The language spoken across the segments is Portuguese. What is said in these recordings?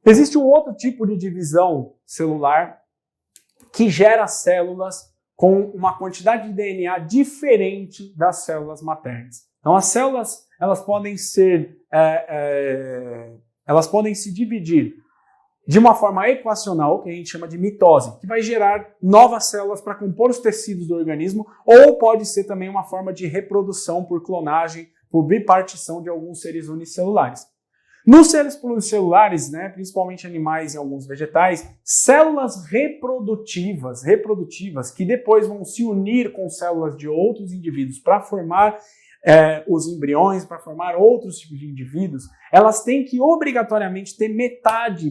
Existe um outro tipo de divisão celular que gera células com uma quantidade de DNA diferente das células maternas. Então, as células elas podem se dividir de uma forma equacional, que a gente chama de mitose, que vai gerar novas células para compor os tecidos do organismo, ou pode ser também uma forma de reprodução por clonagem, por bipartição de alguns seres unicelulares. Nos seres pluricelulares, né, principalmente animais e alguns vegetais, células reprodutivas, que depois vão se unir com células de outros indivíduos para formar os embriões, para formar outros tipos de indivíduos, elas têm que obrigatoriamente ter metade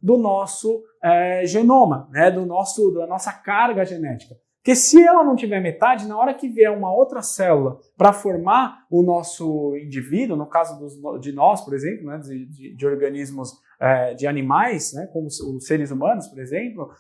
do nosso genoma, né, da nossa carga genética. Porque se ela não tiver metade, na hora que vier uma outra célula para formar o nosso indivíduo, no caso de nós, por exemplo, né, de organismos de animais, né, como os seres humanos, por exemplo,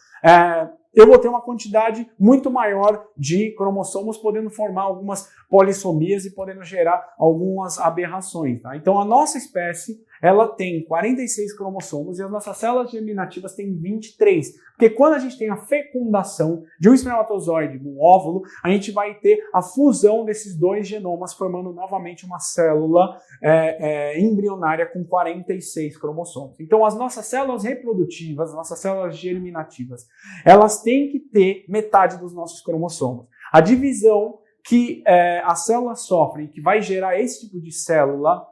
eu vou ter uma quantidade muito maior de cromossomos, podendo formar algumas polissomias e podendo gerar algumas aberrações. Tá? Então, a nossa espécie ela tem 46 cromossomos e as nossas células germinativas têm 23. Porque quando a gente tem a fecundação de um espermatozoide num óvulo, a gente vai ter a fusão desses dois genomas, formando novamente uma célula embrionária com 46 cromossomos. Então, as nossas células reprodutivas, as nossas células germinativas, elas têm que ter metade dos nossos cromossomos. A divisão que as células sofrem, que vai gerar esse tipo de célula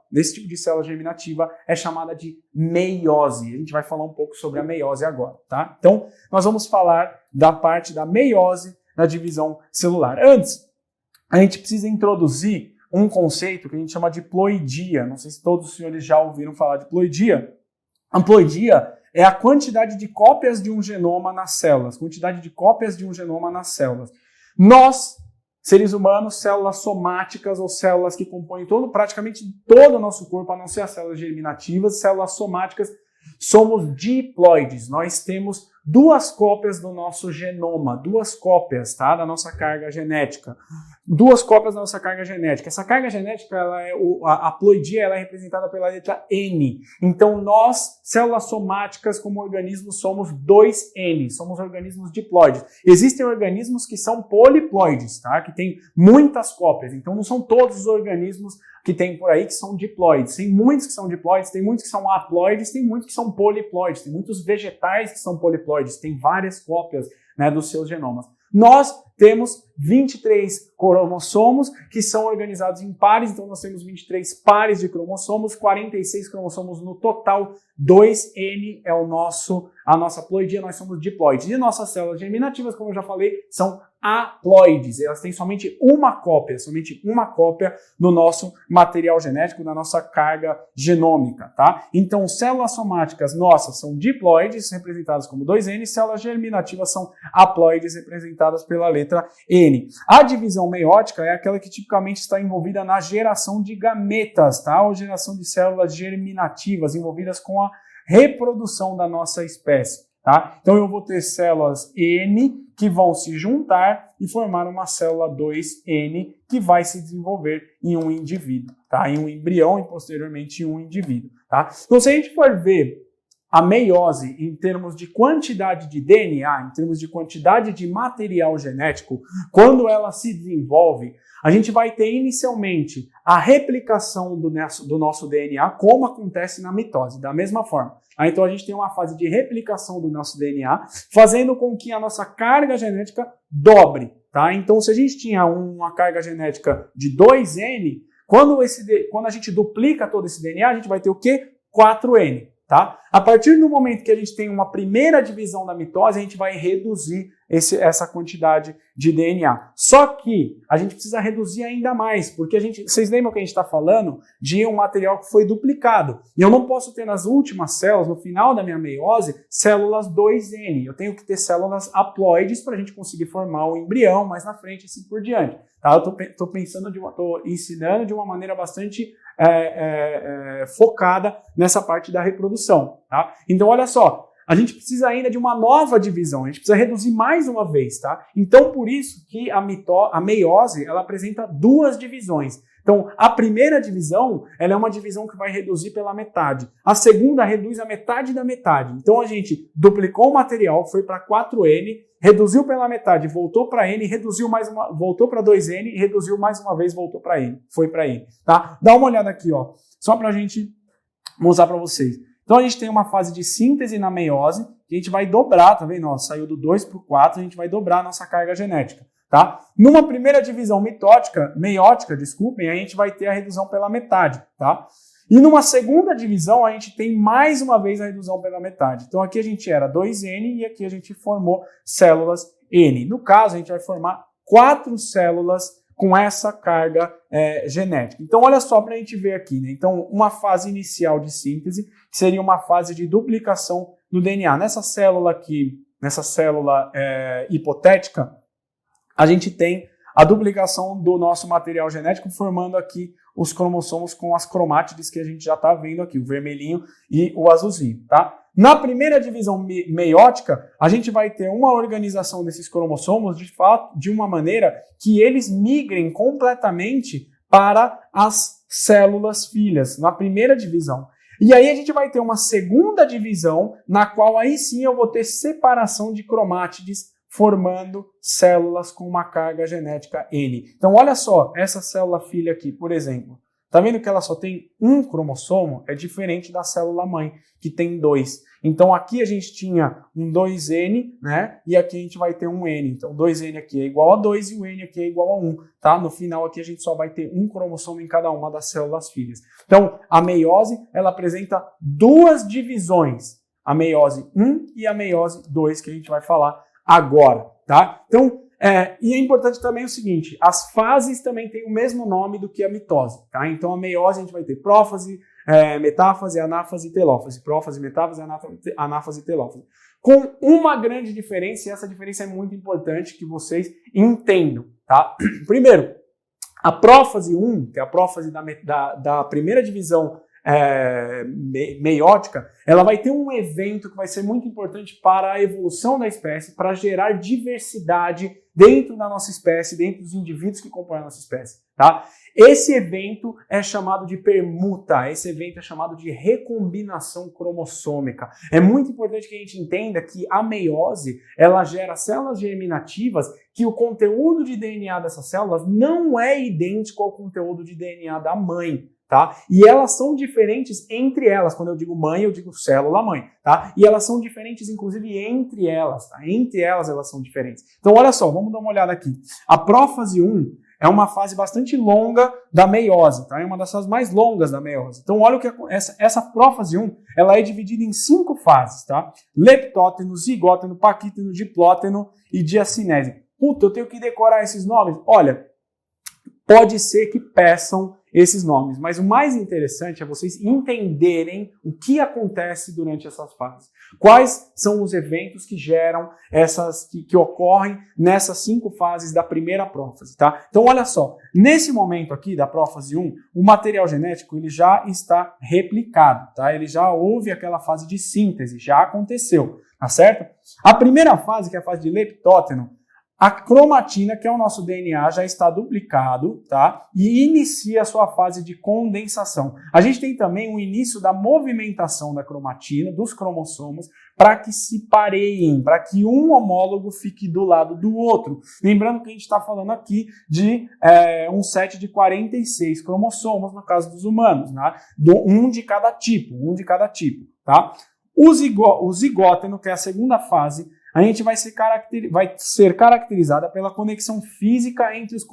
germinativa, é chamada de meiose. A gente vai falar um pouco sobre a meiose agora, tá? Então, nós vamos falar da parte da meiose na divisão celular. Antes, a gente precisa introduzir um conceito que a gente chama de ploidia. Não sei se todos os senhores já ouviram falar de ploidia. A ploidia é a quantidade de cópias de um genoma nas células. Nós, seres humanos, células somáticas ou células que compõem praticamente todo o nosso corpo, a não ser as células germinativas, células somáticas, somos diploides. Nós temos duas cópias do nosso genoma, duas cópias, tá, da nossa carga genética. Essa carga genética, a ploidia, ela é representada pela letra N. Então, nós, células somáticas, como organismos, somos 2N, somos organismos diploides. Existem organismos que são poliploides, tá? Que tem muitas cópias. Então, não são todos os organismos que tem por aí que são diploides. Tem muitos que são diploides, tem muitos que são haploides, tem muitos que são poliploides, tem muitos vegetais que são poliploides, tem várias cópias, né, dos seus genomas. Nós temos 23 cromossomos que são organizados em pares, então nós temos 23 pares de cromossomos, 46 cromossomos no total, 2N é a nossa ploidia, nós somos diploides. E nossas células germinativas, como eu já falei, são haploides, elas têm somente uma cópia do nosso material genético, da nossa carga genômica, tá? Então, células somáticas nossas são diploides, representadas como 2N, células germinativas são haploides, representadas pela letra N. A divisão meiótica é aquela que tipicamente está envolvida na geração de gametas, tá? Ou geração de células germinativas envolvidas com a reprodução da nossa espécie. Tá? Então eu vou ter células N que vão se juntar e formar uma célula 2N que vai se desenvolver em um indivíduo, tá? Em um embrião e posteriormente em um indivíduo. Tá? Então se a gente for ver a meiose em termos de quantidade de DNA, em termos de quantidade de material genético, quando ela se desenvolve, a gente vai ter inicialmente a replicação do nosso DNA, como acontece na mitose, da mesma forma. Então a gente tem uma fase de replicação do nosso DNA, fazendo com que a nossa carga genética dobre. Tá? Então se a gente tinha uma carga genética de 2N, quando a gente duplica todo esse DNA, a gente vai ter o quê? 4N. Tá? A partir do momento que a gente tem uma primeira divisão da mitose, a gente vai reduzir essa quantidade de DNA. Só que a gente precisa reduzir ainda mais, porque vocês lembram que a gente está falando de um material que foi duplicado. E eu não posso ter nas últimas células, no final da minha meiose, células 2N. Eu tenho que ter células haploides para a gente conseguir formar o embrião mais na frente e assim por diante. Tá? Eu estou ensinando de uma maneira bastante focada nessa parte da reprodução. Tá? Então, olha só, a gente precisa ainda de uma nova divisão, a gente precisa reduzir mais uma vez. Tá? Então, por isso que a meiose ela apresenta duas divisões. Então, a primeira divisão, ela é uma divisão que vai reduzir pela metade. A segunda reduz a metade da metade. Então, a gente duplicou o material, foi para 4N, reduziu pela metade, voltou para N, reduziu mais uma, voltou para 2N, e reduziu mais uma vez, voltou para N, foi para N, tá? Dá uma olhada aqui, ó, só para a gente mostrar para vocês. Então, a gente tem uma fase de síntese na meiose, que a gente vai dobrar, tá vendo? Ó, saiu do 2 para o 4, a gente vai dobrar a nossa carga genética. Tá? Numa primeira divisão meiótica, desculpem, a gente vai ter a redução pela metade, tá? E numa segunda divisão, a gente tem mais uma vez a redução pela metade. Então aqui a gente era 2N e aqui a gente formou células N. No caso, a gente vai formar 4 células com essa carga genética. Então olha só para a gente ver aqui, né? Então uma fase inicial de síntese, que seria uma fase de duplicação do DNA. Nessa célula aqui, nessa célula hipotética, a gente tem a duplicação do nosso material genético formando aqui os cromossomos com as cromátides que a gente já está vendo aqui, o vermelhinho e o azulzinho, tá? Na primeira divisão meiótica, a gente vai ter uma organização desses cromossomos de fato de uma maneira que eles migrem completamente para as células filhas, na primeira divisão. E aí a gente vai ter uma segunda divisão, na qual aí sim eu vou ter separação de cromátides formando células com uma carga genética N. Então, olha só, essa célula filha aqui, por exemplo, tá vendo que ela só tem um cromossomo? É diferente da célula mãe, que tem 2. Então, aqui a gente tinha um 2N, né? E aqui a gente vai ter um N. Então, 2N aqui é igual a 2 e o N aqui é igual a 1, tá? No final aqui a gente só vai ter um cromossomo em cada uma das células filhas. Então, a meiose, ela apresenta duas divisões. A meiose 1 e a meiose 2, que a gente vai falar agora, tá? Então, e é importante também o seguinte, as fases também têm o mesmo nome do que a mitose, tá? Então, a meiose a gente vai ter prófase, metáfase, anáfase e telófase. Prófase, metáfase, anáfase e telófase. Com uma grande diferença, e essa diferença é muito importante que vocês entendam, tá? Primeiro, a prófase 1, que é a prófase da primeira divisão meiótica, ela vai ter um evento que vai ser muito importante para a evolução da espécie, para gerar diversidade dentro da nossa espécie, dentro dos indivíduos que compõem a nossa espécie, tá? Esse evento é chamado de permuta, esse evento é chamado de recombinação cromossômica. É muito importante que a gente entenda que a meiose, ela gera células germinativas que o conteúdo de DNA dessas células não é idêntico ao conteúdo de DNA da mãe. Tá? E elas são diferentes entre elas. Quando eu digo mãe, eu digo célula-mãe. Tá? E elas são diferentes, inclusive, entre elas. Tá? Entre elas são diferentes. Então, olha só, vamos dar uma olhada aqui. A prófase 1 é uma fase bastante longa da meiose. Tá? É uma das fases mais longas da meiose. Então, olha o que essa prófase 1 ela é dividida em 5 fases. Tá? Leptóteno, zigóteno, paquíteno, diplóteno e diacinese. Puta, eu tenho que decorar esses nomes? Olha, pode ser que peçam esses nomes, mas o mais interessante é vocês entenderem o que acontece durante essas fases. Quais são os eventos que geram que ocorrem nessas 5 fases da primeira prófase, tá? Então, olha só, nesse momento aqui da prófase 1, o material genético ele já está replicado, tá? Ele já houve aquela fase de síntese, já aconteceu, tá certo? A primeira fase, que é a fase de leptóteno, a cromatina, que é o nosso DNA, já está duplicado, tá? E inicia a sua fase de condensação. A gente tem também o início da movimentação da cromatina, dos cromossomos, para que se pareiem, para que um homólogo fique do lado do outro. Lembrando que a gente está falando aqui de um set de 46 cromossomos, no caso dos humanos, né? Um de cada tipo, tá? O zigóteno, que é a segunda fase, a gente vai ser caracterizada pela conexão física entre os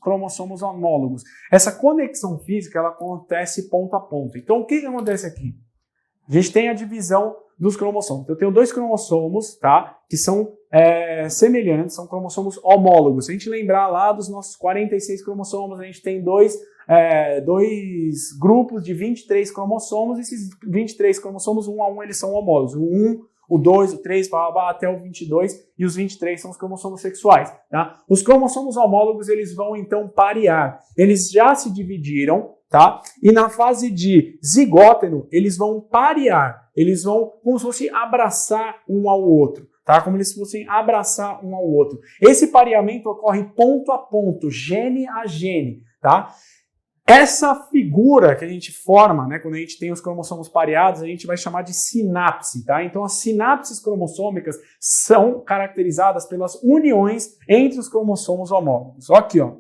cromossomos homólogos. Essa conexão física ela acontece ponto a ponto. Então, o que acontece aqui? A gente tem a divisão dos cromossomos. Eu tenho 2 cromossomos, tá? Que são semelhantes, são cromossomos homólogos. Se a gente lembrar lá dos nossos 46 cromossomos, a gente tem dois grupos de 23 cromossomos. Esses 23 cromossomos, um a um, eles são homólogos. O 1, o 2, o 3, até o 22, e os 23 são os cromossomos sexuais. Tá? Os cromossomos homólogos, eles vão então parear. Eles já se dividiram, tá? E na fase de zigóteno, eles vão parear. Eles vão como se fosse abraçar um ao outro. Tá? Como se fossem abraçar um ao outro. Esse pareamento ocorre ponto a ponto, gene a gene. Tá? Essa figura que a gente forma, né, quando a gente tem os cromossomos pareados, a gente vai chamar de sinapse, tá? Então as sinapses cromossômicas são caracterizadas pelas uniões entre os cromossomos homólogos. Aqui, ó.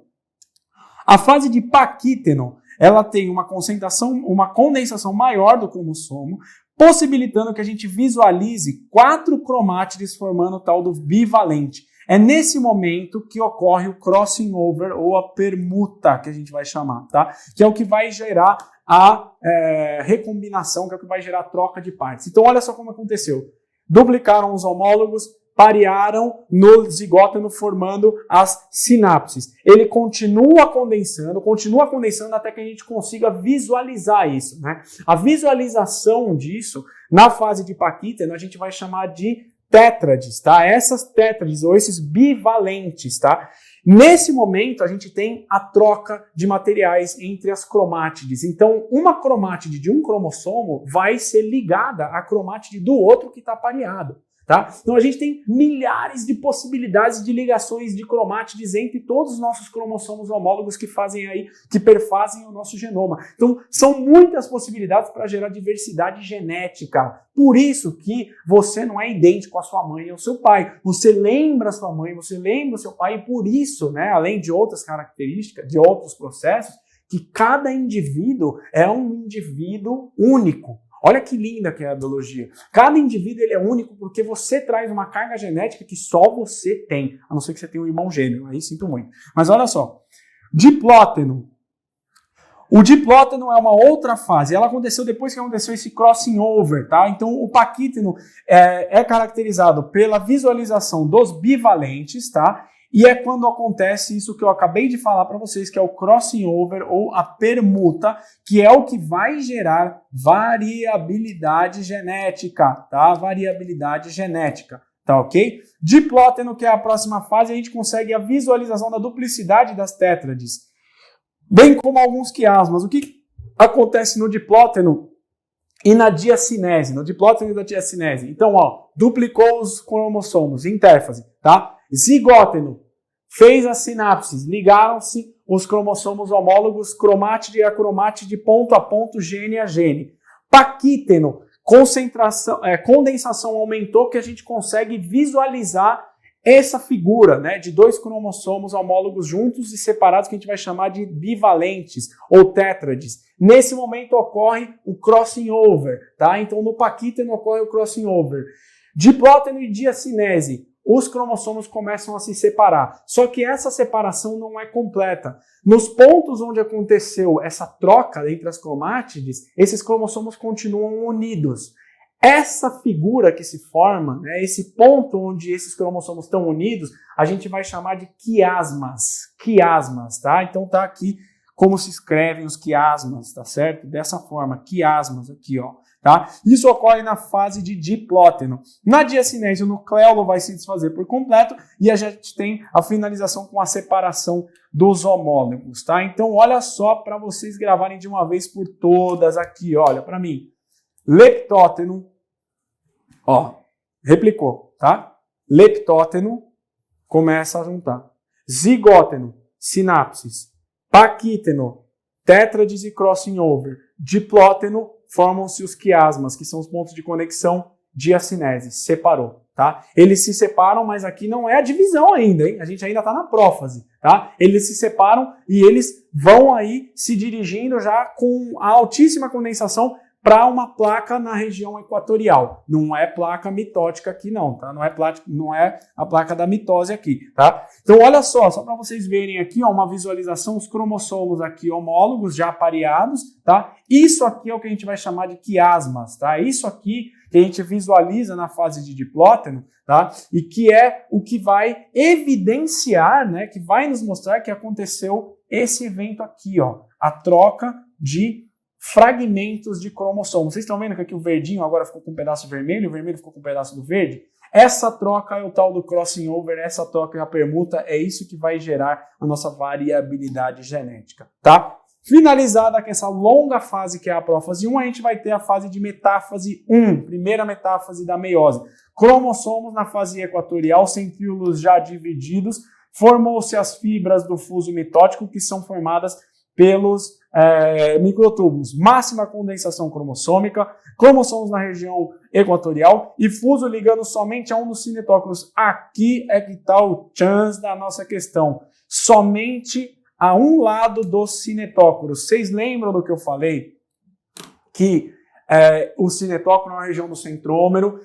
A fase de Paquítenon, ela tem uma condensação maior do cromossomo, possibilitando que a gente visualize 4 cromátides formando o tal do bivalente. É nesse momento que ocorre o crossing over ou a permuta, que a gente vai chamar, tá? Que é o que vai gerar a recombinação, que é o que vai gerar a troca de partes. Então, olha só como aconteceu. Duplicaram os homólogos, parearam no zigóteno, formando as sinapses. Ele continua condensando até que a gente consiga visualizar isso, né? A visualização disso, na fase de Paquítenon, a gente vai chamar de tétrades, tá? Essas tétrades, ou esses bivalentes, tá? Nesse momento, a gente tem a troca de materiais entre as cromátides. Então, uma cromátide de um cromossomo vai ser ligada à cromátide do outro que está pareado. Tá? Então a gente tem milhares de possibilidades de ligações de cromátides entre todos os nossos cromossomos homólogos que perfazem o nosso genoma. Então são muitas possibilidades para gerar diversidade genética. Por isso que você não é idêntico à sua mãe e ao seu pai. Você lembra a sua mãe, você lembra o seu pai, e por isso, né, além de outras características, de outros processos, que cada indivíduo é um indivíduo único. Olha que linda que é a biologia. Cada indivíduo ele é único porque você traz uma carga genética que só você tem. A não ser que você tenha um irmão gêmeo. Aí sinto muito. Mas olha só. Diplóteno. O diplóteno é uma outra fase. Ela aconteceu depois que aconteceu esse crossing over, tá? Então o paquítono é caracterizado pela visualização dos bivalentes, tá? E é quando acontece isso que eu acabei de falar para vocês, que é o crossing over ou a permuta, que é o que vai gerar variabilidade genética, tá? Variabilidade genética, tá ok? Diplóteno, que é a próxima fase, a gente consegue a visualização da duplicidade das tétrades, bem como alguns quiasmas. O que acontece no diplóteno e na diacinese? No diplóteno e na diacinese. Então, ó, duplicou os cromossomos, intérfase, tá? Zigóteno, fez as sinapses, ligaram-se os cromossomos homólogos, cromátide a cromátide, ponto a ponto, gene a gene. Paquítono, condensação aumentou, que a gente consegue visualizar essa figura, né, de 2 cromossomos homólogos juntos e separados, que a gente vai chamar de bivalentes ou tétrades. Nesse momento ocorre o crossing over, tá? Então no paquítono ocorre o crossing over. Diplóteno e diacinese, os cromossomos começam a se separar. Só que essa separação não é completa. Nos pontos onde aconteceu essa troca entre as cromátides, esses cromossomos continuam unidos. Essa figura que se forma, né, esse ponto onde esses cromossomos estão unidos, a gente vai chamar de quiasmas. Quiasmas, tá? Então tá aqui como se escrevem os quiasmas, tá certo? Dessa forma, quiasmas aqui, ó. Tá? Isso ocorre na fase de diplóteno. Na diacinese, o nucleolo vai se desfazer por completo e a gente tem a finalização com a separação dos homólogos. Tá? Então, olha só para vocês gravarem de uma vez por todas aqui. Olha para mim. Leptóteno, ó, replicou, tá? Leptóteno começa a juntar. Zigóteno, sinapses. Paquítono, tétrades e crossing over. Diplóteno, formam-se os quiasmas, que são os pontos de conexão diacinese. Separou, tá? Eles se separam, mas aqui não é a divisão ainda, hein? A gente ainda está na prófase, tá? Eles se separam e eles vão aí se dirigindo já com a altíssima condensação para uma placa na região equatorial. Não é placa mitótica aqui não, tá? Não é a placa da mitose aqui, tá? Então olha só para vocês verem aqui, ó, uma visualização, os cromossomos aqui homólogos já pareados, tá? Isso aqui é o que a gente vai chamar de quiasmas, tá? Isso aqui que a gente visualiza na fase de diplóteno, tá? E que é o que vai evidenciar, né, que vai nos mostrar que aconteceu esse evento aqui, ó, a troca de fragmentos de cromossomos. Vocês estão vendo que aqui o verdinho agora ficou com um pedaço vermelho, o vermelho ficou com um pedaço do verde? Essa troca é o tal do crossing over, essa troca é a permuta, é isso que vai gerar a nossa variabilidade genética, tá? Finalizada com essa longa fase que é a prófase 1, a gente vai ter a fase de metáfase 1, primeira metáfase da meiose. Cromossomos na fase equatorial, centríolos já divididos, formou-se as fibras do fuso mitótico, que são formadas pelos microtúbulos, máxima condensação cromossômica, cromossomos na região equatorial e fuso ligando somente a um dos cinetócoros. Aqui é que está o chance da nossa questão. Somente a um lado dos cinetócoros. Vocês lembram do que eu falei? Que o cinetócoro é uma região do centrômero,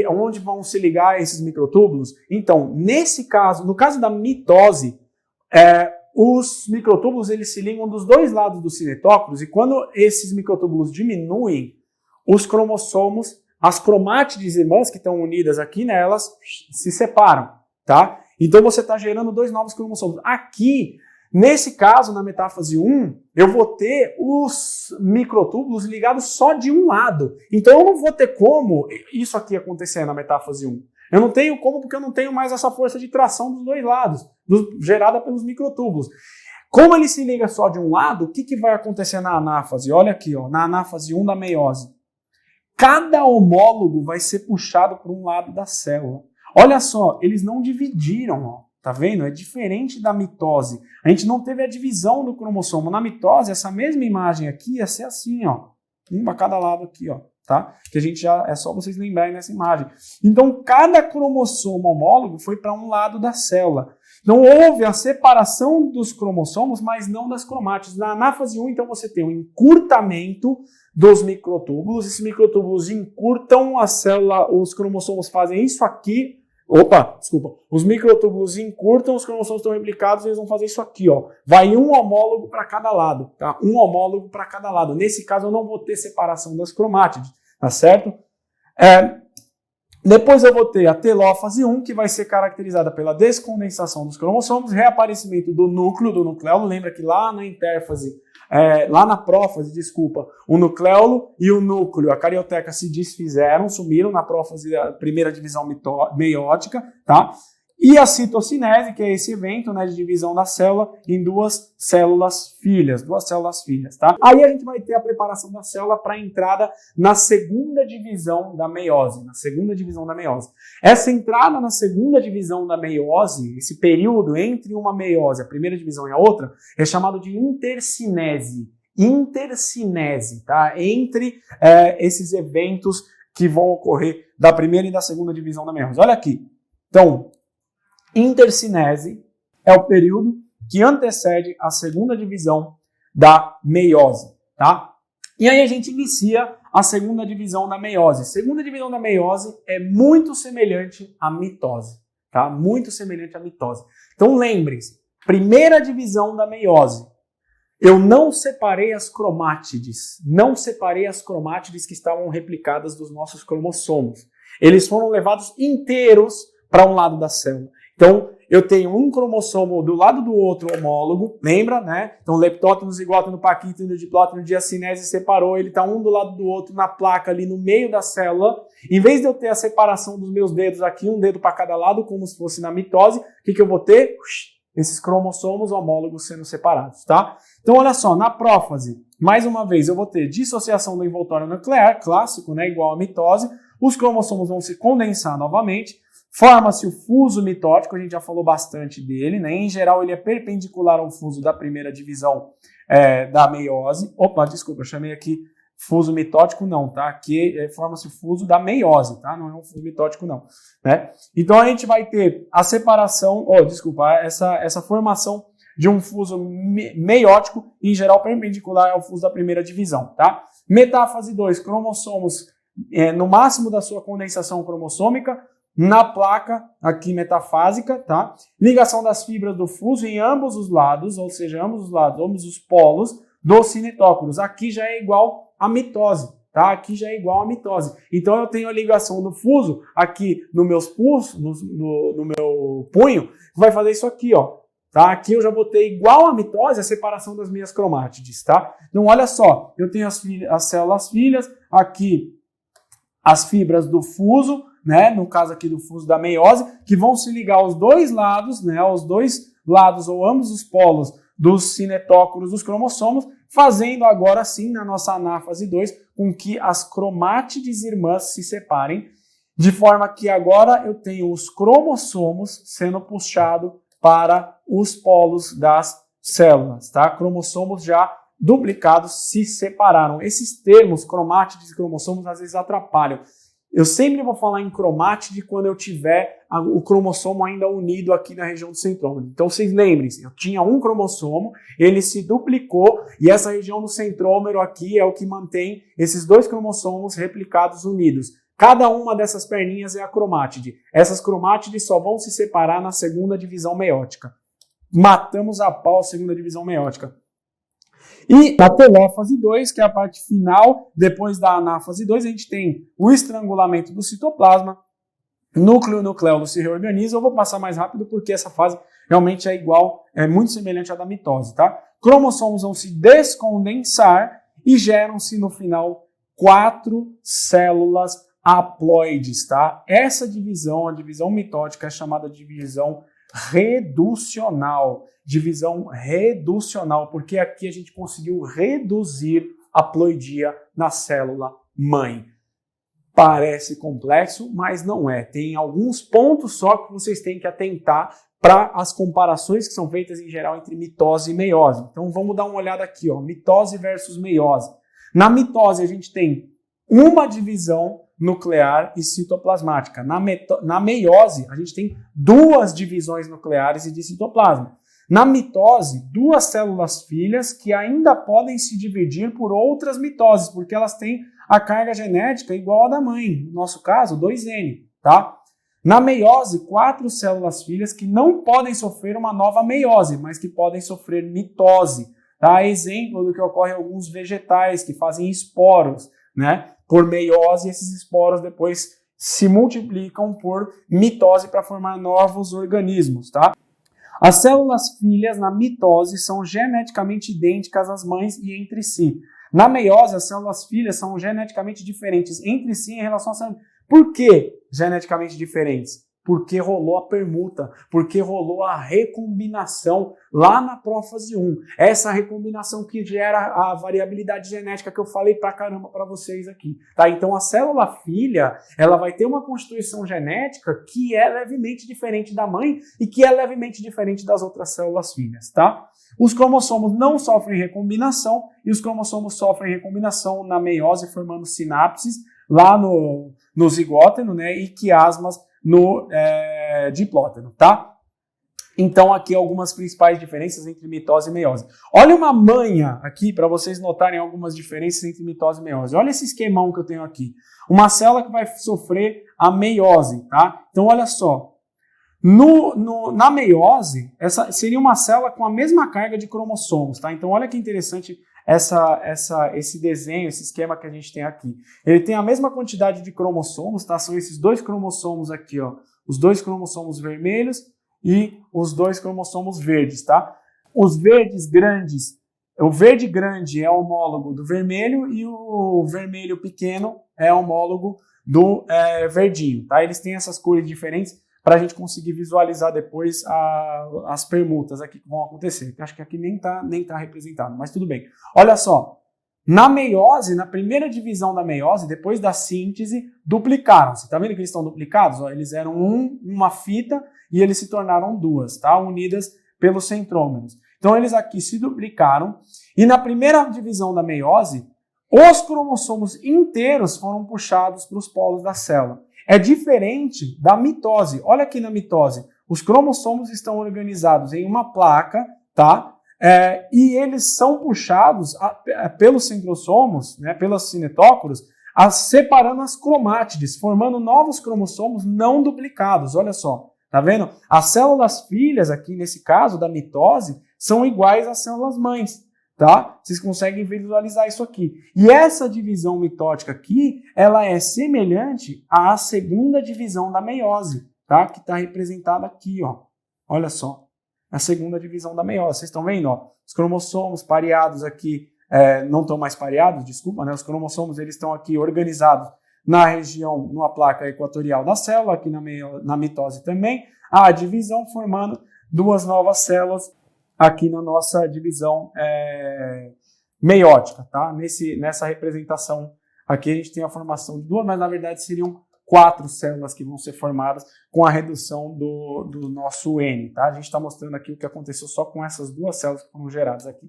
onde vão se ligar esses microtúbulos. Então, nesse caso, no caso da mitose, os microtúbulos eles se ligam dos dois lados dos cinetócoros e quando esses microtúbulos diminuem, os cromossomos, as cromátides irmãs que estão unidas aqui nelas, se separam, tá? Então você está gerando dois novos cromossomos. Aqui, nesse caso, na metáfase 1, eu vou ter os microtúbulos ligados só de um lado. Então eu não vou ter como isso aqui acontecer na metáfase 1. Eu não tenho como porque eu não tenho mais essa força de tração dos dois lados, gerada pelos microtúbulos. Como ele se liga só de um lado, o que vai acontecer na anáfase? Olha aqui, ó, na anáfase 1 da meiose. Cada homólogo vai ser puxado por um lado da célula. Olha só, eles não dividiram, ó. Tá vendo? É diferente da mitose. A gente não teve a divisão do cromossomo. Na mitose, essa mesma imagem aqui ia ser assim, ó. Um para cada lado aqui, ó. Tá? Que a gente já é só vocês lembrarem nessa imagem. Então, cada cromossomo homólogo foi para um lado da célula. Não houve a separação dos cromossomos, mas não das cromátides. Na anáfase 1, então, você tem um encurtamento dos microtúbulos. Esses microtúbulos encurtam a célula, os cromossomos fazem isso aqui. Os microtúbulos encurtam, os cromossomos estão replicados e eles vão fazer isso aqui, ó. Vai um homólogo para cada lado, tá? Um homólogo para cada lado. Nesse caso, eu não vou ter separação das cromátides, tá certo? Depois eu vou ter a telófase 1, que vai ser caracterizada pela descondensação dos cromossomos, reaparecimento do núcleo, do nucleolo. Lembra que lá na intérfase, lá na prófase, o nucleolo e o núcleo, a carioteca se desfizeram, sumiram na prófase da primeira divisão meiótica, tá? E a citocinese, que é esse evento, né, de divisão da célula em duas células filhas, tá? Aí a gente vai ter a preparação da célula para a entrada na segunda divisão da meiose, Essa entrada na segunda divisão da meiose, esse período entre uma meiose, a primeira divisão e a outra, é chamado de intercinese, tá? Entre esses eventos que vão ocorrer da primeira e da segunda divisão da meiose. Olha aqui. Então, intercinese é o período que antecede a segunda divisão da meiose, tá? E aí a gente inicia a segunda divisão da meiose. Segunda divisão da meiose é muito semelhante à mitose, tá? Muito semelhante à mitose. Então lembrem-se, primeira divisão da meiose. Eu não separei as cromátides que estavam replicadas dos nossos cromossomos. Eles foram levados inteiros para um lado da célula. Então, eu tenho um cromossomo do lado do outro homólogo, lembra, né? Então, leptóteno, zigóteno, paquítono, diplóteno, diacinese separou, ele está um do lado do outro na placa ali no meio da célula. Em vez de eu ter a separação dos meus dedos aqui, um dedo para cada lado, como se fosse na mitose, o que eu vou ter? Esses cromossomos homólogos sendo separados, tá? Então, olha só, na prófase, mais uma vez, eu vou ter dissociação do envoltório nuclear, clássico, né? Igual a mitose. Os cromossomos vão se condensar novamente. Forma-se o fuso mitótico, a gente já falou bastante dele, né? Em geral, ele é perpendicular ao fuso da primeira divisão da meiose. Eu chamei aqui fuso mitótico, não, tá? Aqui forma-se o fuso da meiose, tá? Não é um fuso mitótico, não, né? Então, a gente vai ter a separação, essa formação de um fuso meiótico, em geral, perpendicular ao fuso da primeira divisão, tá? Metáfase 2, cromossomos no máximo da sua condensação cromossômica, na placa aqui metafásica, tá? Ligação das fibras do fuso em ambos os lados, ou seja, ambos os polos dos cinetócoros. Aqui já é igual a mitose, tá? Aqui já é igual a mitose. Então eu tenho a ligação do fuso aqui no meus pulsos, no meu punho, vai fazer isso aqui, ó. Tá? Aqui eu já botei igual a mitose a separação das minhas cromátides, tá? Então olha só, eu tenho as células filhas, aqui as fibras do fuso, né, no caso aqui do fuso da meiose, que vão se ligar aos dois lados, né, aos dois lados ou ambos os polos dos cinetócoros dos cromossomos, fazendo agora sim, na nossa anáfase 2, com que as cromátides irmãs se separem, de forma que agora eu tenho os cromossomos sendo puxados para os polos das células, tá? Cromossomos já duplicados se separaram. Esses termos, cromátides e cromossomos, às vezes atrapalham. Eu sempre vou falar em cromátide quando eu tiver o cromossomo ainda unido aqui na região do centrômero. Então vocês lembrem-se, eu tinha um cromossomo, ele se duplicou e essa região do centrômero aqui é o que mantém esses dois cromossomos replicados unidos. Cada uma dessas perninhas é a cromátide. Essas cromátides só vão se separar na segunda divisão meiótica. Matamos a pau a segunda divisão meiótica. E na telófase 2, que é a parte final, depois da anáfase 2, a gente tem o estrangulamento do citoplasma, núcleo e nucleolo se reorganizam. Eu vou passar mais rápido porque essa fase realmente é igual, é muito semelhante à da mitose, tá? Cromossomos vão se descondensar e geram-se no final 4 células haploides, tá? Essa divisão, a divisão mitótica, é chamada de divisão reducional. Divisão reducional, porque aqui a gente conseguiu reduzir a haploidia na célula mãe. Parece complexo, mas não é. Tem alguns pontos só que vocês têm que atentar para as comparações que são feitas em geral entre mitose e meiose. Então vamos dar uma olhada aqui, ó, mitose versus meiose. Na mitose a gente tem uma divisão nuclear e citoplasmática. Na meiose a gente tem 2 divisões nucleares e de citoplasma. Na mitose, 2 células filhas que ainda podem se dividir por outras mitoses, porque elas têm a carga genética igual à da mãe, no nosso caso, 2N, tá? Na meiose, 4 células filhas que não podem sofrer uma nova meiose, mas que podem sofrer mitose, tá? Exemplo do que ocorre em alguns vegetais que fazem esporos, né? Por meiose, esses esporos depois se multiplicam por mitose para formar novos organismos, tá? As células filhas na mitose são geneticamente idênticas às mães e entre si. Na meiose, as células filhas são geneticamente diferentes entre si em relação às células. Por que geneticamente diferentes? Porque rolou a permuta, porque rolou a recombinação lá na prófase 1. Essa recombinação que gera a variabilidade genética que eu falei pra caramba para vocês aqui. Tá? Então a célula filha, ela vai ter uma constituição genética que é levemente diferente da mãe e que é levemente diferente das outras células filhas. Tá? Os cromossomos não sofrem recombinação e os cromossomos sofrem recombinação na meiose formando sinapses lá no zigóteno, né, e quiasmas no diplóteno, tá? Então aqui algumas principais diferenças entre mitose e meiose. Olha uma manha aqui para vocês notarem algumas diferenças entre mitose e meiose. Olha esse esquemão que eu tenho aqui. Uma célula que vai sofrer a meiose, tá? Então olha só. Na meiose, essa seria uma célula com a mesma carga de cromossomos, tá? Então olha que interessante esse desenho, esse esquema que a gente tem aqui. Ele tem a mesma quantidade de cromossomos, tá? São esses 2 cromossomos aqui, ó. Os 2 cromossomos vermelhos e os 2 cromossomos verdes, tá? Os verdes grandes, o verde grande é homólogo do vermelho e o vermelho pequeno é homólogo do verdinho, tá? Eles têm essas cores diferentes para a gente conseguir visualizar depois as permutas aqui que vão acontecer. Acho que aqui nem tá representado, mas tudo bem. Olha só, na meiose, na primeira divisão da meiose, depois da síntese, duplicaram-se. Tá vendo que eles estão duplicados? Ó, eles eram uma fita e eles se tornaram 2, tá? Unidas pelos centrômeros. Então eles aqui se duplicaram e na primeira divisão da meiose, os cromossomos inteiros foram puxados para os polos da célula. É diferente da mitose. Olha aqui na mitose. Os cromossomos estão organizados em uma placa, tá? E eles são puxados pelos centrosomos, né, pelos cinetócoros, separando as cromátides, formando novos cromossomos não duplicados. Olha só, tá vendo? As células filhas, aqui nesse caso da mitose, são iguais às células mães. Tá? Vocês conseguem visualizar isso aqui. E essa divisão mitótica aqui, ela é semelhante à segunda divisão da meiose, tá? Que está representada aqui, ó. Olha só, a segunda divisão da meiose. Vocês estão vendo, ó? Os cromossomos pareados aqui, não estão mais pareados, desculpa, né? Os cromossomos eles estão aqui organizados na região, numa placa equatorial da célula, aqui na mitose também. A divisão formando 2 novas células aqui na nossa divisão meiótica, tá? Nessa representação aqui a gente tem a formação de 2, mas na verdade seriam 4 células que vão ser formadas com a redução do nosso N, tá? A gente está mostrando aqui o que aconteceu só com essas 2 células que foram geradas aqui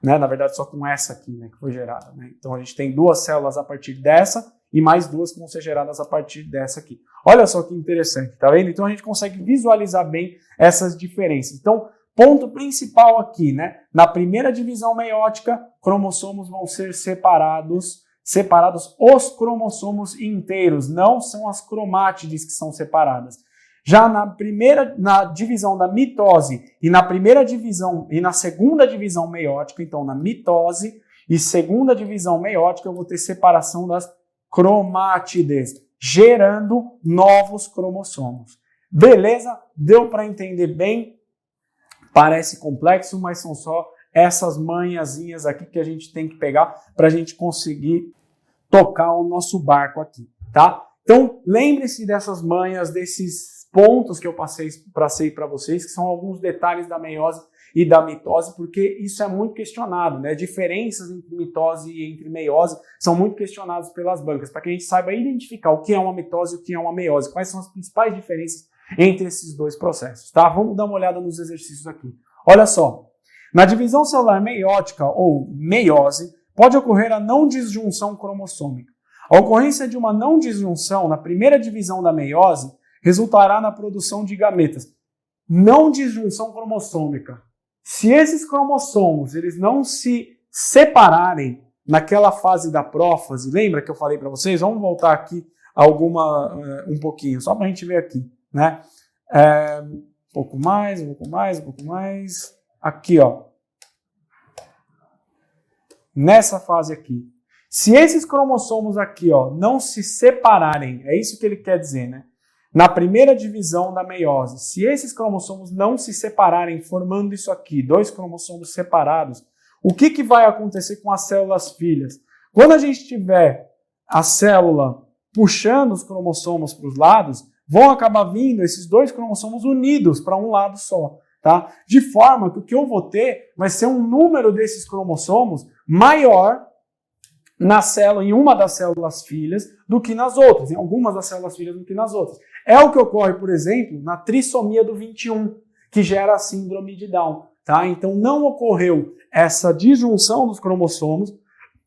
né? Na verdade, só com essa aqui, né, que foi gerada, né? Então, a gente tem 2 células a partir dessa e mais 2 que vão ser geradas a partir dessa aqui. Olha só que interessante, tá vendo? Então, a gente consegue visualizar bem essas diferenças. Então, ponto principal aqui, né? Na primeira divisão meiótica, cromossomos vão ser separados os cromossomos inteiros, não são as cromátides que são separadas. Já na divisão da mitose e na primeira divisão e na segunda divisão meiótica, então na mitose e segunda divisão meiótica, eu vou ter separação das cromátides, gerando novos cromossomos. Beleza? Deu para entender bem? Parece complexo, mas são só essas manhãzinhas aqui que a gente tem que pegar para a gente conseguir tocar o nosso barco aqui, tá? Então, lembre-se dessas manhas, desses pontos que eu passei para vocês, que são alguns detalhes da meiose e da mitose, porque isso é muito questionado, né? Diferenças entre mitose e entre meiose são muito questionadas pelas bancas, para que a gente saiba identificar o que é uma mitose e o que é uma meiose, quais são as principais diferenças entre esses dois processos, tá? Vamos dar uma olhada nos exercícios aqui. Olha só, na divisão celular meiótica ou meiose, pode ocorrer a não disjunção cromossômica. A ocorrência de uma não disjunção na primeira divisão da meiose resultará na produção de gametas. Não disjunção cromossômica. Se esses cromossomos eles não se separarem naquela fase da prófase, lembra que eu falei para vocês? Vamos voltar aqui um pouquinho, só para a gente ver aqui, né? Um pouco mais. Aqui, ó. Nessa fase aqui. Se esses cromossomos aqui, ó, não se separarem, é isso que ele quer dizer, né? Na primeira divisão da meiose, se esses cromossomos não se separarem, formando isso aqui, 2 cromossomos separados, o que vai acontecer com as células filhas? Quando a gente tiver a célula puxando os cromossomos para os lados, vão acabar vindo esses 2 cromossomos unidos para um lado só, tá? De forma que o que eu vou ter vai ser um número desses cromossomos maior na célula, em uma das células filhas do que nas outras, em algumas das células filhas do que nas outras. É o que ocorre, por exemplo, na trissomia do 21, que gera a síndrome de Down, tá? Então não ocorreu essa disjunção dos cromossomos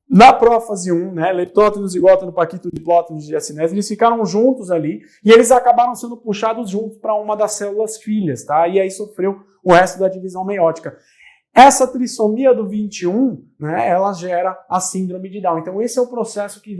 na prófase 1, né? Leptóteno, zigóteno, paquítono, diplóteno, diacinese, eles ficaram juntos ali e eles acabaram sendo puxados juntos para uma das células filhas, tá? E aí sofreu o resto da divisão meiótica. Essa trissomia do 21, né, ela gera a síndrome de Down. Então, esse é o processo que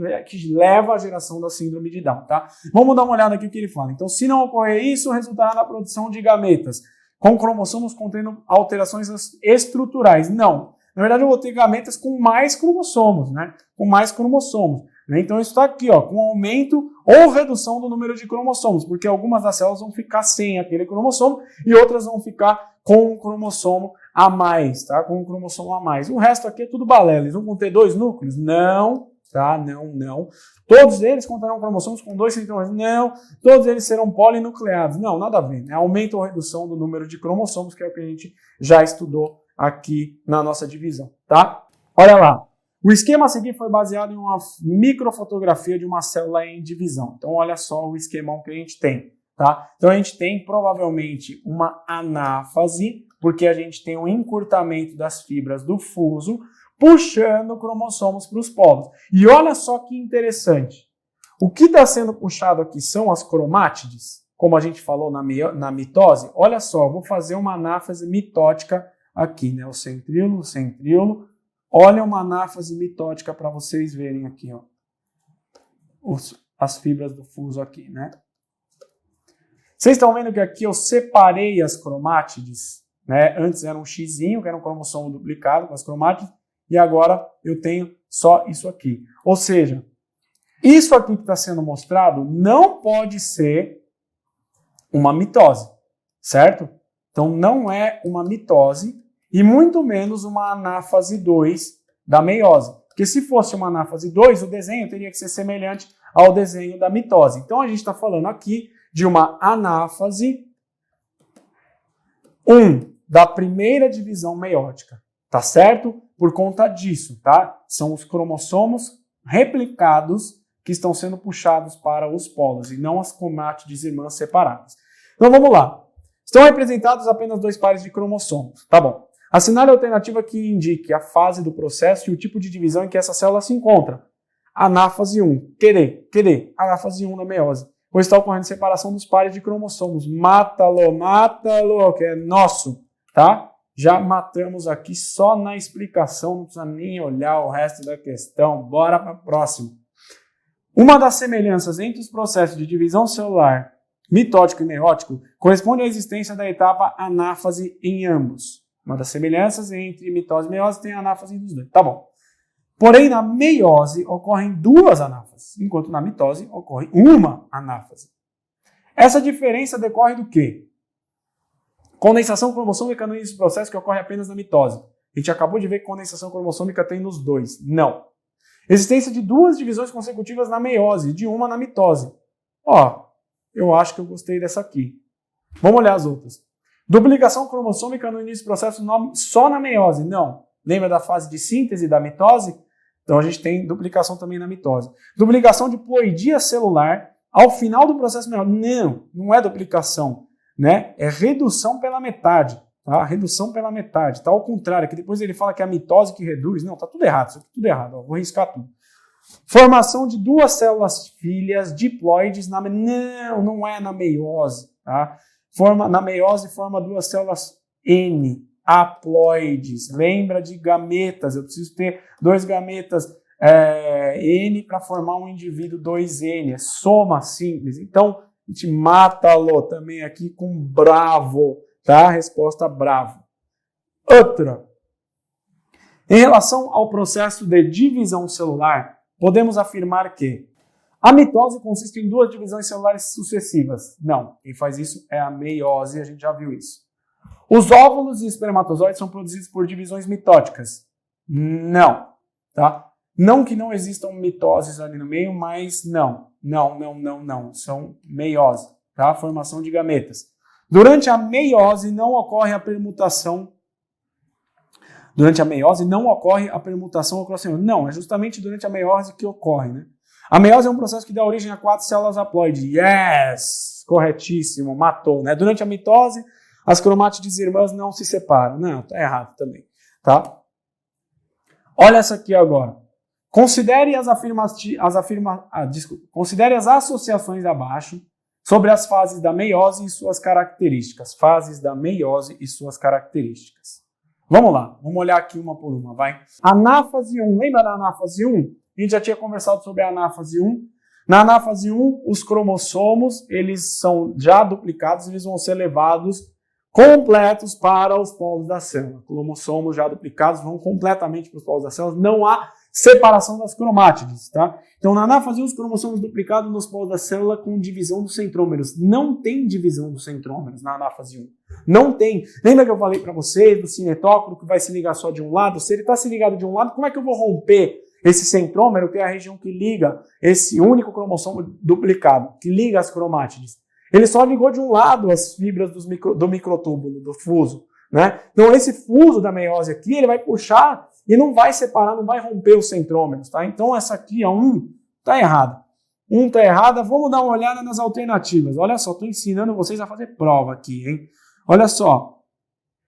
leva à geração da síndrome de Down, tá? Vamos dar uma olhada aqui no que ele fala. Então, se não ocorrer isso, resultará na produção de gametas com cromossomos contendo alterações estruturais. Não. Na verdade, eu vou ter gametas com mais cromossomos, né? Com mais cromossomos. Né? Então, isso está aqui, ó, com aumento ou redução do número de cromossomos, porque algumas das células vão ficar sem aquele cromossomo e outras vão ficar com um cromossomo a mais, tá? Com um cromossomo a mais. O resto aqui é tudo balela. Eles vão ter 2 núcleos? Não, tá? Não. Todos eles conterão cromossomos com 2 centromérios? Não. Todos eles serão polinucleados? Não, nada a ver. Né? Aumento ou redução do número de cromossomos, que é o que a gente já estudou aqui na nossa divisão, tá? Olha lá. O esquema a seguir foi baseado em uma microfotografia de uma célula em divisão. Então, olha só o esquemão que a gente tem, tá? Então, a gente tem provavelmente uma anáfase, porque a gente tem um encurtamento das fibras do fuso, puxando cromossomos para os polos. E olha só que interessante. O que está sendo puxado aqui são as cromátides, como a gente falou na mitose. Olha só, vou fazer uma anáfase mitótica aqui, né? O centríolo. Olha uma anáfase mitótica para vocês verem aqui, ó. As fibras do fuso aqui, né? Vocês estão vendo que aqui eu separei as cromátides, né? Antes era um xizinho, que era um cromossomo duplicado com as cromátides, e agora eu tenho só isso aqui. Ou seja, isso aqui que está sendo mostrado não pode ser uma mitose, certo? Então não é uma mitose, e muito menos uma anáfase 2 da meiose. Porque se fosse uma anáfase 2, o desenho teria que ser semelhante ao desenho da mitose. Então a gente está falando aqui de uma anáfase 1 da primeira divisão meiótica. Tá certo? Por conta disso, tá? São os cromossomos replicados que estão sendo puxados para os polos e não as cromátides irmãs separadas. Então vamos lá. Estão representados apenas 2 pares de cromossomos. Tá bom. Assinale a alternativa que indique a fase do processo e o tipo de divisão em que essa célula se encontra. Anáfase 1. Querer. Anáfase 1 na meiose. Pois está ocorrendo separação dos pares de cromossomos. Mátalo, que é nosso, tá? Já matamos aqui só na explicação, não precisa nem olhar o resto da questão. Bora para a próxima. Uma das semelhanças entre os processos de divisão celular mitótico e meiótico corresponde à existência da etapa anáfase em ambos. Uma das semelhanças entre mitose e meiose tem a anáfase dos dois. Tá bom. Porém, na meiose ocorrem duas anáfases, enquanto na mitose ocorre uma anáfase. Essa diferença decorre do quê? Condensação cromossômica no início do processo que ocorre apenas na mitose. A gente acabou de ver que condensação cromossômica tem nos dois. Não. Existência de duas divisões consecutivas na meiose e de uma na mitose. Eu acho que eu gostei dessa aqui. Vamos olhar as outras. Duplicação cromossômica no início do processo só na meiose. Não. Lembra da fase de síntese da mitose? Então a gente tem duplicação também na mitose. Duplicação de ploidia celular ao final do processo meiótico. Não é duplicação, né? É redução pela metade. Tá? Redução pela metade. Tá ao contrário, que depois ele fala que é a mitose que reduz. Não, tá tudo errado. Isso aqui tudo errado. Vou riscar tudo. Formação de duas células filhas diploides na... Não é na meiose. Tá? Na meiose forma duas células N, haploides. Lembra de gametas. Eu preciso ter dois gametas N para formar um indivíduo 2N. É soma simples. Então, a gente mata-lo também aqui com bravo. Tá? Resposta bravo. Outra. Em relação ao processo de divisão celular, podemos afirmar que a mitose consiste em duas divisões celulares sucessivas. Não, quem faz isso é a meiose, a gente já viu isso. Os óvulos e espermatozoides são produzidos por divisões mitóticas. Não, tá? Não que não existam mitoses ali no meio, mas não. São meiose, tá? Formação de gametas. Durante a meiose não ocorre a permutação. Durante a meiose não ocorre a permutação ou crossover. Não, é justamente durante a meiose que ocorre, né? A meiose é um processo que dá origem a 4 células haploides. Yes! Corretíssimo, matou, né? Durante a mitose, as cromátides irmãs não se separam. Não, tá errado também, tá? Olha essa aqui agora. Considere considere as associações abaixo sobre as fases da meiose e suas características. Fases da meiose e suas características. Vamos lá, vamos olhar aqui uma por uma, vai. Anáfase 1, lembra da anáfase 1? A gente já tinha conversado sobre a anáfase 1. Na anáfase 1, os cromossomos, eles são já duplicados, eles vão ser levados completos para os polos da célula. Cromossomos já duplicados vão completamente para os polos da célula, não há separação das cromátides, tá? Então, na anáfase 1, os cromossomos duplicados nos polos da célula com divisão dos centrômeros. Não tem divisão dos centrômeros na anáfase 1. Não tem. Lembra que eu falei para vocês do cinetócoro que vai se ligar só de um lado? Se ele está se ligado de um lado, como é que eu vou romper esse centrômero, que é a região que liga esse único cromossomo duplicado, que liga as cromátides? Ele só ligou de um lado as fibras do microtúbulo, do fuso, né? Então, esse fuso da meiose aqui, ele vai puxar e não vai separar, não vai romper os centrômeros, tá? Então, essa aqui, a 1, tá errada. 1 tá errada. Vamos dar uma olhada nas alternativas. Olha só, estou ensinando vocês a fazer prova aqui, hein? Olha só.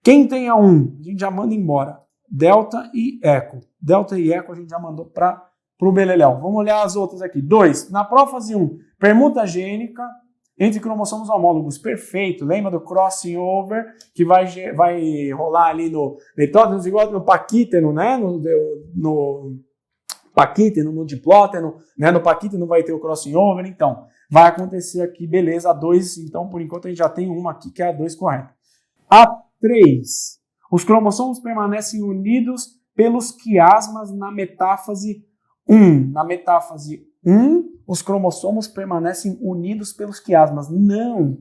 Quem tem a 1, a gente já manda embora. Delta e eco. Delta e eco a gente já mandou para o beleléu. Vamos olhar as outras aqui. 2. Na prófase 1, permuta gênica entre cromossomos homólogos. Perfeito. Lembra do crossing over que vai rolar ali no neitóteno, igual no paquíteno, né? No paquíteno, no diplóteno, né? No paquíteno vai ter o crossing over. Então, vai acontecer aqui, beleza, a 2. Então, por enquanto, a gente já tem uma aqui que é a 2 correta. A 3. Os cromossomos permanecem unidos pelos quiasmas na metáfase 1. Na metáfase 1, os cromossomos permanecem unidos pelos quiasmas. Não.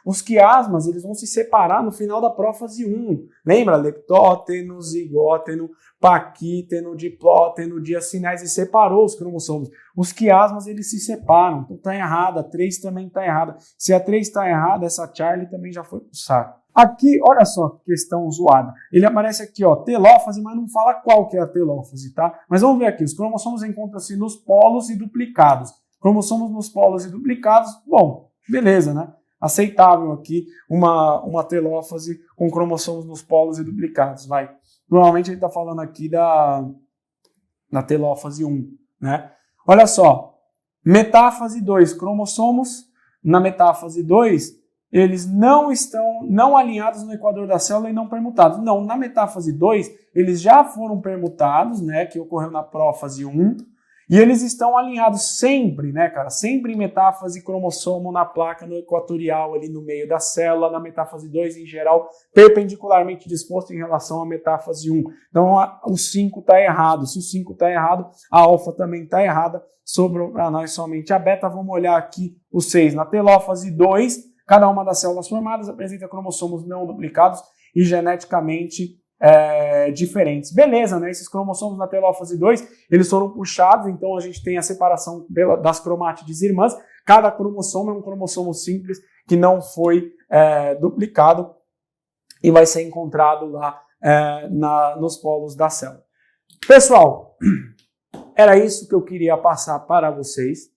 Os quiasmas, eles vão se separar no final da prófase 1. Lembra? Leptóteno, zigóteno, paquíteno, diplóteno, diacinese, separou os cromossomos. Os quiasmas, eles se separam. Então tá errada, a 3 também tá errada. Se a 3 tá errada, essa Charlie também já foi pro saco. Aqui, olha só que questão zoada. Ele aparece aqui, ó, telófase, mas não fala qual que é a telófase, tá? Mas vamos ver aqui, os cromossomos encontram-se nos polos e duplicados. Cromossomos nos polos e duplicados, bom, beleza, né? aceitável aqui uma telófase com cromossomos nos polos e duplicados, vai. Normalmente ele está falando aqui da telófase 1, né? Olha só, metáfase 2, cromossomos na metáfase 2, eles não estão alinhados no equador da célula e não permutados. Não, na metáfase 2, eles já foram permutados, né, que ocorreu na prófase 1, e eles estão alinhados sempre, né, cara, sempre em metáfase cromossomo na placa no equatorial ali no meio da célula, na metáfase 2 em geral, perpendicularmente disposto em relação à metáfase 1. Então o 5 está errado. Se o 5 está errado, a alfa também está errada. Sobrou para nós somente a beta. Vamos olhar aqui o 6. Na telófase 2, cada uma das células formadas apresenta cromossomos não duplicados e geneticamente diferentes. Beleza, né? Esses cromossomos na telófase 2, eles foram puxados, então a gente tem a separação das cromátides irmãs. Cada cromossomo é um cromossomo simples que não foi duplicado e vai ser encontrado lá nos polos da célula. Pessoal, era isso que eu queria passar para vocês.